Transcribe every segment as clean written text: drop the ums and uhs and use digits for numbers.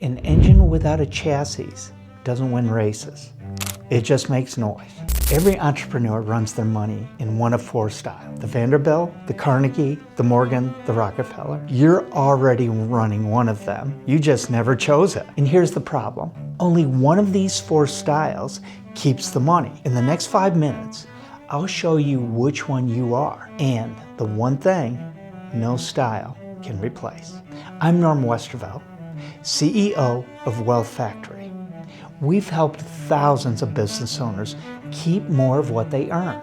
An engine without a chassis doesn't win races. It just makes noise. Every entrepreneur runs their money in one of four styles: the Vanderbilt, the Carnegie, the Morgan, the Rockefeller. You're already running one of them. You just never chose it. And here's the problem. Only one of these four styles keeps the money. In the next 5 minutes, I'll show you which one you are and the one thing no style can replace. I'm Norm Westervelt, CEO of Wealth Factory. We've helped thousands of business owners keep more of what they earn.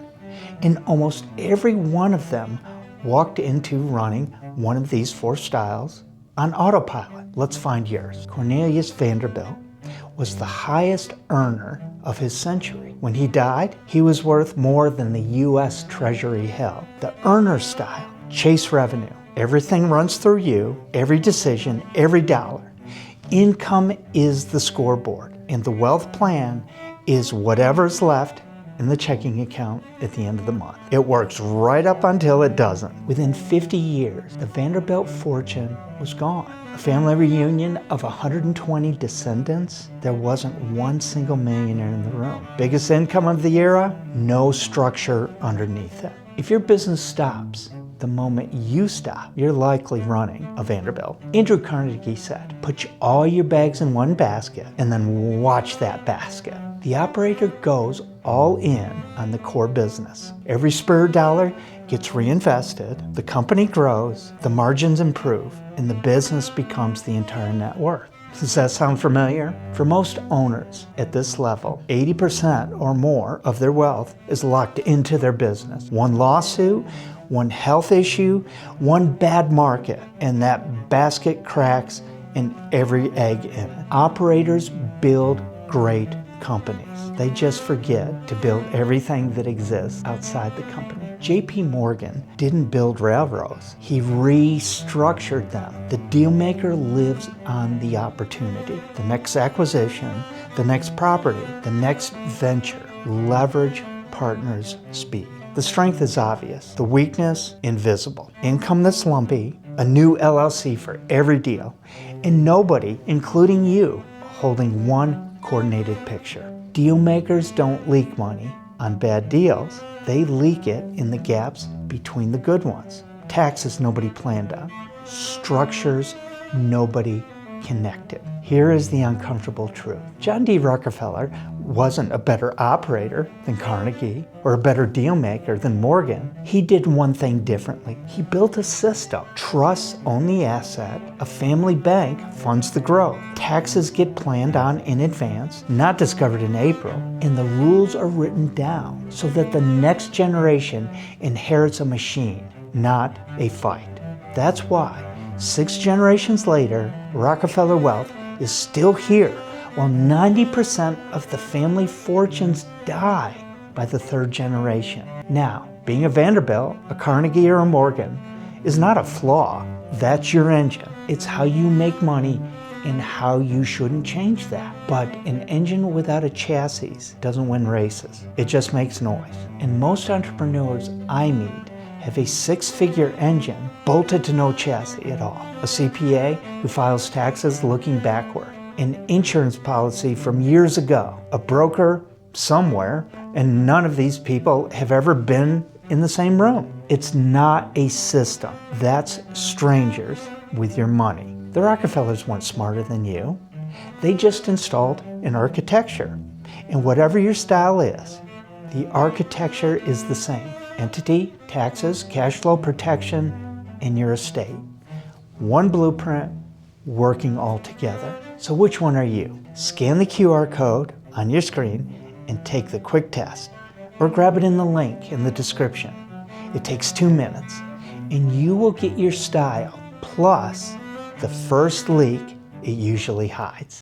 And almost every one of them walked into running one of these four styles on autopilot. Let's find yours. Cornelius Vanderbilt was the highest earner of his century. When he died, he was worth more than the U.S. Treasury held. The earner style: chase revenue. Everything runs through you, every decision, every dollar. Income is the scoreboard, and the wealth plan is whatever's left in the checking account at the end of the month. It works right up until it doesn't. Within 50 years, the Vanderbilt fortune was gone. A family reunion of 120 descendants, there wasn't one single millionaire in the room. Biggest income of the era, no structure underneath it. If your business stops the moment you stop, you're likely running a Vanderbilt. Andrew Carnegie said, put all your bags in one basket and then watch that basket. The operator goes all in on the core business. Every spare dollar gets reinvested, the company grows, the margins improve, and the business becomes the entire net worth. Does that sound familiar? For most owners at this level, 80% or more of their wealth is locked into their business. One lawsuit, one health issue, one bad market, and that basket cracks and every egg in it. Operators build great companies. They just forget to build everything that exists outside the company. J.P. Morgan didn't build railroads. He restructured them. The deal maker lives on the opportunity. The next acquisition, the next property, the next venture. Leverage partners' speed. The strength is obvious. The weakness, invisible. Income that's lumpy, a new LLC for every deal, and nobody, including you, holding one coordinated picture. Deal makers don't leak money on bad deals. They leak it in the gaps between the good ones. Taxes nobody planned on. Structures nobody connected. Here is the uncomfortable truth. John D. Rockefeller wasn't a better operator than Carnegie or a better deal maker than Morgan. He did one thing differently. He built a system. Trusts own the asset. A family bank funds the growth. Taxes get planned on in advance, not discovered in April, and the rules are written down so that the next generation inherits a machine, not a fight. That's why 6 generations later, Rockefeller wealth is still here, while 90% of the family fortunes die by the 3rd generation. Now, being a Vanderbilt, a Carnegie, or a Morgan is not a flaw. That's your engine. It's how you make money and how you shouldn't change that. But an engine without a chassis doesn't win races. It just makes noise. And most entrepreneurs I meet have a 6-figure engine bolted to no chassis at all. A CPA who files taxes looking backward. An insurance policy from years ago. A broker somewhere, and none of these people have ever been in the same room. It's not a system. That's strangers with your money. The Rockefellers weren't smarter than you. They just installed an architecture. And whatever your style is, the architecture is the same. Entity, taxes, cash flow protection, and your estate. One blueprint working all together. So which one are you? Scan the QR code on your screen and take the quick test, or grab it in the link in the description. It takes 2 minutes, and you will get your style, plus the first leak it usually hides.